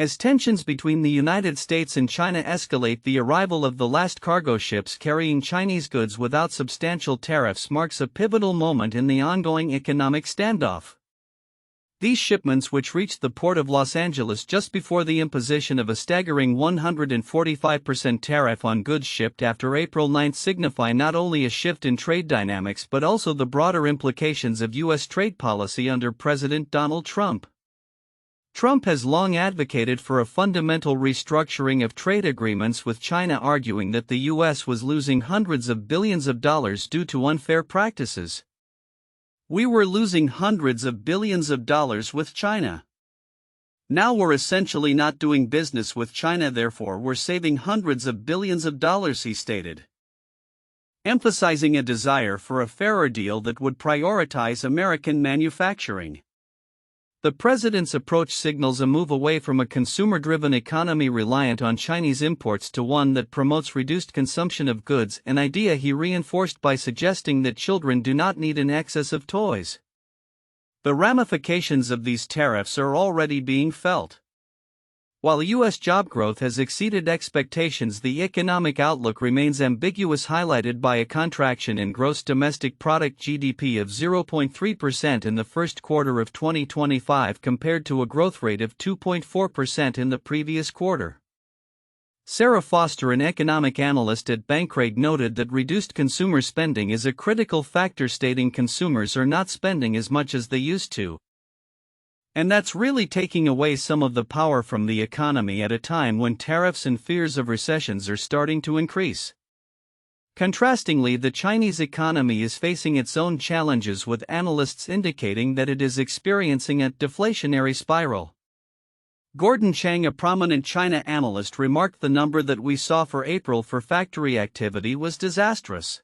As tensions between the United States and China escalate, the arrival of the last cargo ships carrying Chinese goods without substantial tariffs marks a pivotal moment in the ongoing economic standoff. These shipments, which reached the port of Los Angeles just before the imposition of a staggering 145% tariff on goods shipped after April 9, signify not only a shift in trade dynamics but also the broader implications of U.S. trade policy under President Donald Trump. Trump has long advocated for a fundamental restructuring of trade agreements with China, arguing that the U.S. was losing hundreds of billions of dollars due to unfair practices. "We were losing hundreds of billions of dollars with China. Now we're essentially not doing business with China, therefore we're saving hundreds of billions of dollars," he stated, emphasizing a desire for a fairer deal that would prioritize American manufacturing. The president's approach signals a move away from a consumer-driven economy reliant on Chinese imports to one that promotes reduced consumption of goods, an idea he reinforced by suggesting that children do not need an excess of toys. The ramifications of these tariffs are already being felt. While U.S. job growth has exceeded expectations, the economic outlook remains ambiguous, highlighted by a contraction in gross domestic product (GDP) of 0.3% in the first quarter of 2025 compared to a growth rate of 2.4% in the previous quarter. Sarah Foster, an economic analyst at Bankrate, noted that reduced consumer spending is a critical factor, stating consumers are not spending as much as they used to. And that's really taking away some of the power from the economy at a time when tariffs and fears of recessions are starting to increase. Contrastingly, the Chinese economy is facing its own challenges, with analysts indicating that it is experiencing a deflationary spiral. Gordon Chang, a prominent China analyst, remarked the number that we saw for April for factory activity was disastrous.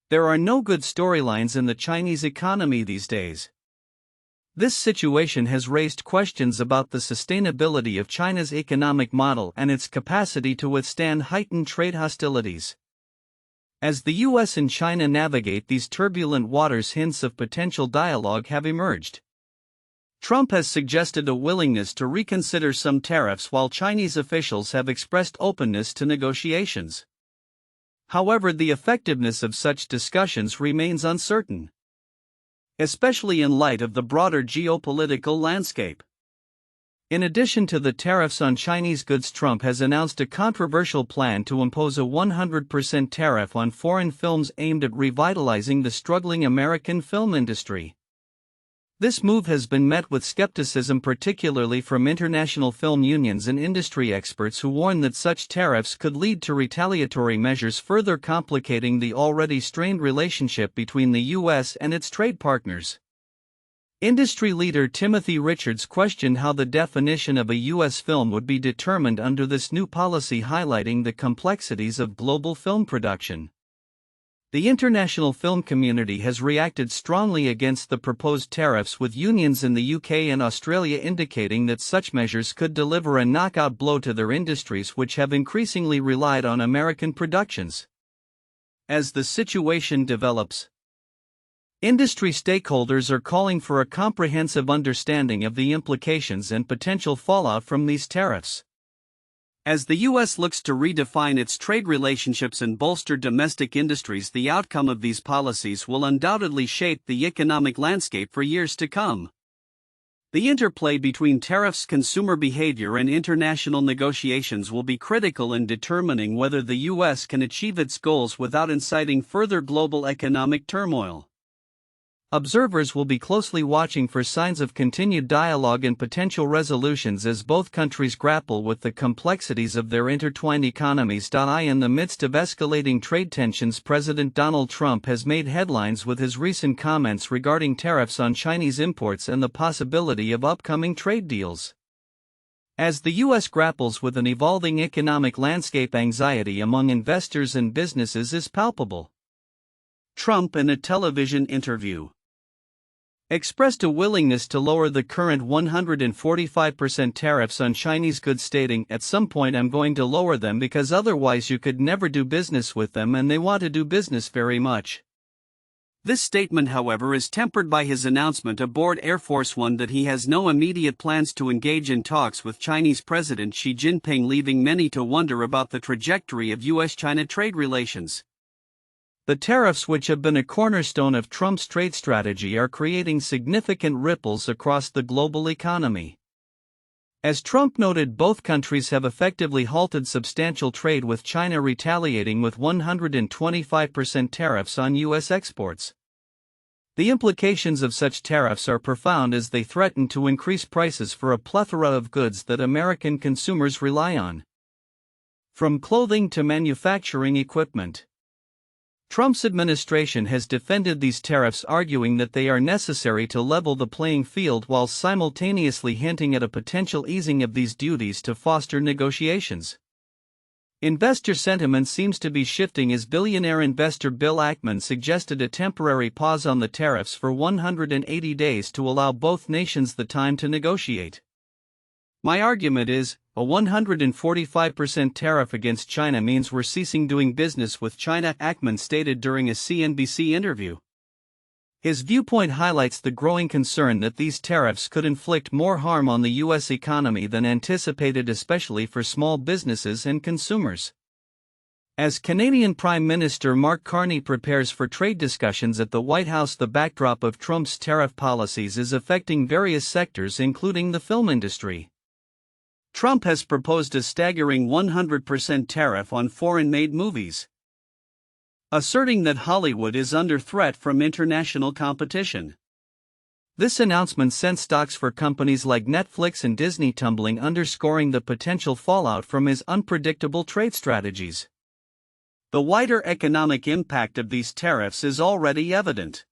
There are no good storylines in the Chinese economy these days. This situation has raised questions about the sustainability of China's economic model and its capacity to withstand heightened trade hostilities. As the U.S. and China navigate these turbulent waters, hints of potential dialogue have emerged. Trump has suggested a willingness to reconsider some tariffs, while Chinese officials have expressed openness to negotiations. However, the effectiveness of such discussions remains uncertain, especially in light of the broader geopolitical landscape. In addition to the tariffs on Chinese goods, Trump has announced a controversial plan to impose a 100% tariff on foreign films aimed at revitalizing the struggling American film industry. This move has been met with skepticism, particularly from international film unions and industry experts, who warn that such tariffs could lead to retaliatory measures, further complicating the already strained relationship between the U.S. and its trade partners. Industry leader Timothy Richards questioned how the definition of a U.S. film would be determined under this new policy, highlighting the complexities of global film production. The international film community has reacted strongly against the proposed tariffs, with unions in the UK and Australia indicating that such measures could deliver a knockout blow to their industries, which have increasingly relied on American productions. As the situation develops, industry stakeholders are calling for a comprehensive understanding of the implications and potential fallout from these tariffs. As the U.S. looks to redefine its trade relationships and bolster domestic industries, the outcome of these policies will undoubtedly shape the economic landscape for years to come. The interplay between tariffs, consumer behavior, and international negotiations will be critical in determining whether the U.S. can achieve its goals without inciting further global economic turmoil. Observers will be closely watching for signs of continued dialogue and potential resolutions as both countries grapple with the complexities of their intertwined economies. In the midst of escalating trade tensions, President Donald Trump has made headlines with his recent comments regarding tariffs on Chinese imports and the possibility of upcoming trade deals. As the U.S. grapples with an evolving economic landscape, anxiety among investors and businesses is palpable. Trump, in a television interview, expressed a willingness to lower the current 145% tariffs on Chinese goods, stating, "At some point I'm going to lower them because otherwise you could never do business with them, and they want to do business very much." This statement, however, is tempered by his announcement aboard Air Force One that he has no immediate plans to engage in talks with Chinese President Xi Jinping, leaving many to wonder about the trajectory of US-China trade relations. The tariffs, which have been a cornerstone of Trump's trade strategy, are creating significant ripples across the global economy. As Trump noted, both countries have effectively halted substantial trade, with China retaliating with 125% tariffs on U.S. exports. The implications of such tariffs are profound, as they threaten to increase prices for a plethora of goods that American consumers rely on, from clothing to manufacturing equipment. Trump's administration has defended these tariffs, arguing that they are necessary to level the playing field, while simultaneously hinting at a potential easing of these duties to foster negotiations. Investor sentiment seems to be shifting, as billionaire investor Bill Ackman suggested a temporary pause on the tariffs for 180 days to allow both nations the time to negotiate. My argument is, a 145% tariff against China means we're ceasing doing business with China, Ackman stated during a CNBC interview. His viewpoint highlights the growing concern that these tariffs could inflict more harm on the U.S. economy than anticipated, especially for small businesses and consumers. As Canadian Prime Minister Mark Carney prepares for trade discussions at the White House, the backdrop of Trump's tariff policies is affecting various sectors, including the film industry. Trump has proposed a staggering 100% tariff on foreign-made movies, asserting that Hollywood is under threat from international competition. This announcement sent stocks for companies like Netflix and Disney tumbling, underscoring the potential fallout from his unpredictable trade strategies. The wider economic impact of these tariffs is already evident.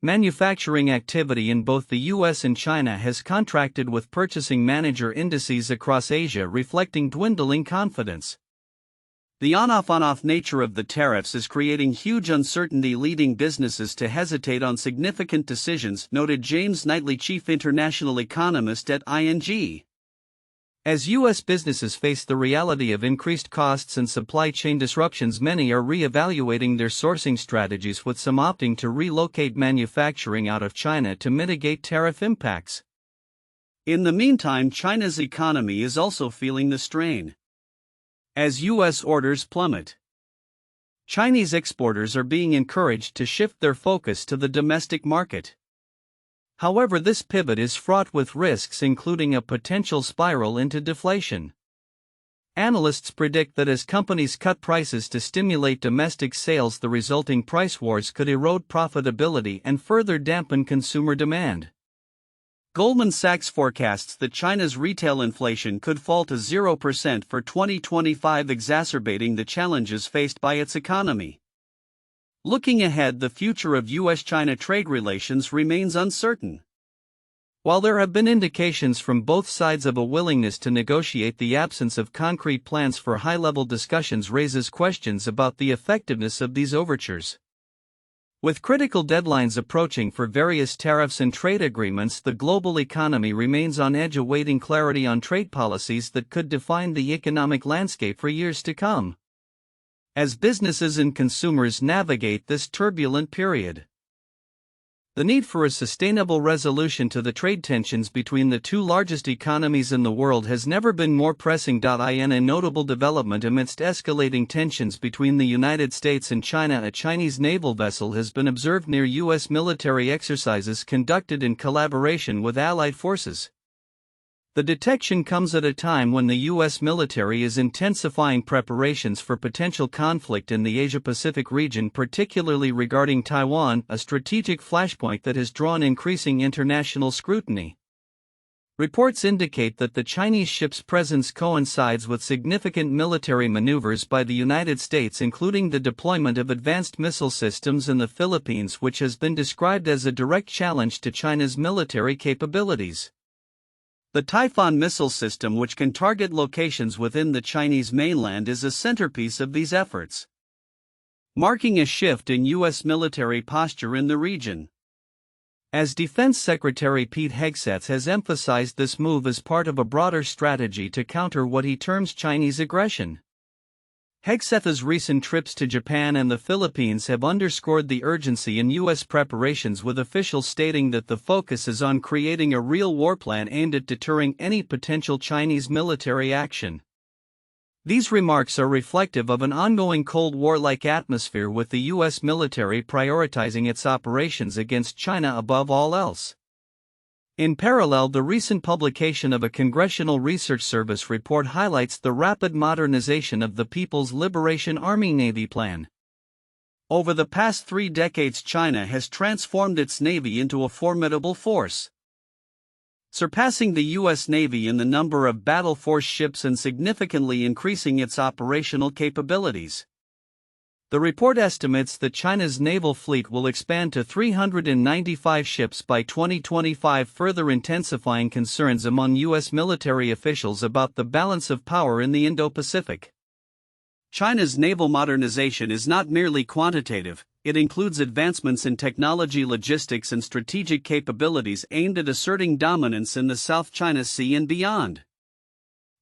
Manufacturing activity in both the US and China has contracted, with purchasing manager indices across Asia reflecting dwindling confidence. The on-off nature of the tariffs is creating huge uncertainty, leading businesses to hesitate on significant decisions, noted James Knightley, chief international economist at ING. As U.S. businesses face the reality of increased costs and supply chain disruptions, many are re-evaluating their sourcing strategies, with some opting to relocate manufacturing out of China to mitigate tariff impacts. In the meantime, China's economy is also feeling the strain. As U.S. orders plummet, Chinese exporters are being encouraged to shift their focus to the domestic market. However, this pivot is fraught with risks, including a potential spiral into deflation. Analysts predict that as companies cut prices to stimulate domestic sales, the resulting price wars could erode profitability and further dampen consumer demand. Goldman Sachs forecasts that China's retail inflation could fall to 0% for 2025, exacerbating the challenges faced by its economy. Looking ahead, the future of U.S.-China trade relations remains uncertain. While there have been indications from both sides of a willingness to negotiate, the absence of concrete plans for high-level discussions raises questions about the effectiveness of these overtures. With critical deadlines approaching for various tariffs and trade agreements, the global economy remains on edge, awaiting clarity on trade policies that could define the economic landscape for years to come. As businesses and consumers navigate this turbulent period, the need for a sustainable resolution to the trade tensions between the two largest economies in the world has never been more pressing. In a notable development amidst escalating tensions between the United States and China, a Chinese naval vessel has been observed near U.S. military exercises conducted in collaboration with Allied forces. The detection comes at a time when the U.S. military is intensifying preparations for potential conflict in the Asia-Pacific region, particularly regarding Taiwan, a strategic flashpoint that has drawn increasing international scrutiny. Reports indicate that the Chinese ship's presence coincides with significant military maneuvers by the United States, including the deployment of advanced missile systems in the Philippines, which has been described as a direct challenge to China's military capabilities. The Typhoon missile system, which can target locations within the Chinese mainland, is a centerpiece of these efforts, marking a shift in U.S. military posture in the region. As Defense Secretary Pete Hegseth has emphasized, this move is part of a broader strategy to counter what he terms Chinese aggression. Hegseth's recent trips to Japan and the Philippines have underscored the urgency in U.S. preparations, with officials stating that the focus is on creating a real war plan aimed at deterring any potential Chinese military action. These remarks are reflective of an ongoing Cold War-like atmosphere, with the U.S. military prioritizing its operations against China above all else. In parallel, the recent publication of a Congressional Research Service report highlights the rapid modernization of the People's Liberation Army Navy plan. Over the past 3 decades, China has transformed its navy into a formidable force, surpassing the U.S. Navy in the number of battle force ships and significantly increasing its operational capabilities. The report estimates that China's naval fleet will expand to 395 ships by 2025, further intensifying concerns among U.S. military officials about the balance of power in the Indo-Pacific. China's naval modernization is not merely quantitative, it includes advancements in technology, logistics, and strategic capabilities aimed at asserting dominance in the South China Sea and beyond.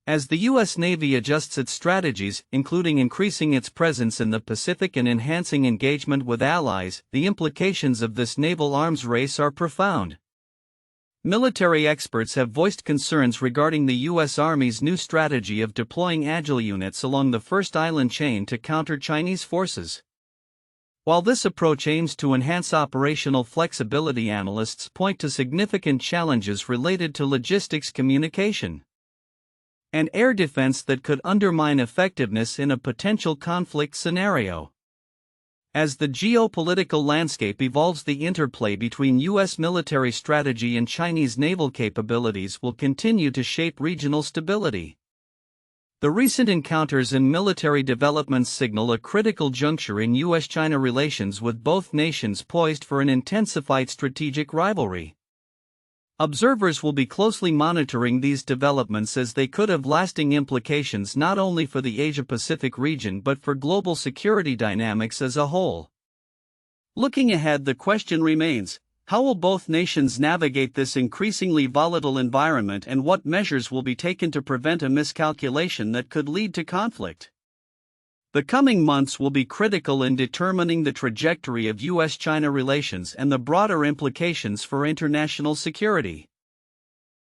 As the U.S. Navy adjusts its strategies, including increasing its presence in the Pacific and enhancing engagement with allies, the implications of this naval arms race are profound. Military experts have voiced concerns regarding the U.S. Army's new strategy of deploying agile units along the first island chain to counter Chinese forces. While this approach aims to enhance operational flexibility, analysts point to significant challenges related to logistics, communication, and air defense that could undermine effectiveness in a potential conflict scenario. As the geopolitical landscape evolves, the interplay between U.S. military strategy and Chinese naval capabilities will continue to shape regional stability. The recent encounters and military developments signal a critical juncture in U.S.-China relations, with both nations poised for an intensified strategic rivalry. Observers will be closely monitoring these developments, as they could have lasting implications not only for the Asia-Pacific region but for global security dynamics as a whole. Looking ahead, the question remains: how will both nations navigate this increasingly volatile environment, and what measures will be taken to prevent a miscalculation that could lead to conflict? The coming months will be critical in determining the trajectory of U.S.-China relations and the broader implications for international security.